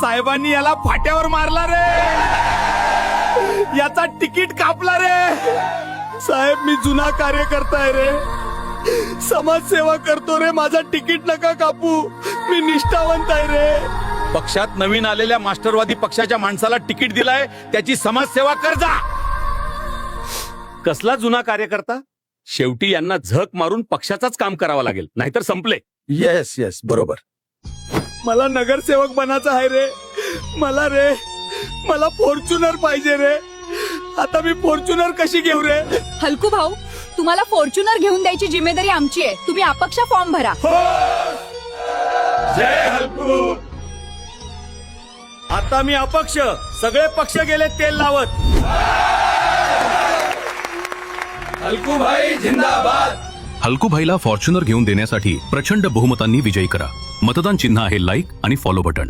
साहेबांनी याला फाट्यावर मारला रे, याचा तिकीट कापला रे. साहेब मी जुना कार्यकर्ता आहे रे, समाजसेवा करतो रे, माझा तिकीट नका कापू, मी निष्ठावंत आहे रे. पक्षात नवीन आलेल्या मास्टरवादी पक्षाच्या माणसाला तिकीट दिलाय, त्याची समाजसेवा कर जा. कसला जुना कार्यकर्ता? शेवटी यांना झक मारून पक्षाचाच काम करावं लागेल, नाहीतर संपले. येस येस बरोबर. मला नगरसेवक बनायचं आहे रे, मला फॉर्च्युनर पाहिजे रे. आता मी फॉर्च्युनर कशी घेऊ रे? हलकू भाऊ, तुम्हाला फॉर्च्युनर घेऊन द्यायची जिम्मेदारी आमची आहे. तुम्ही अपक्ष फॉर्म भरा. जय हलकू. आता मी अपक्ष, सगळे पक्ष गेले तेल लावत. हलकूभाई जिंदाबाद. हलकूभाईला फॉर्च्युनर घेऊन देण्यासाठी प्रचंड बहुमतांनी विजयी करा. मतदान चिन्ह आहे लाईक आणि फॉलो बटन.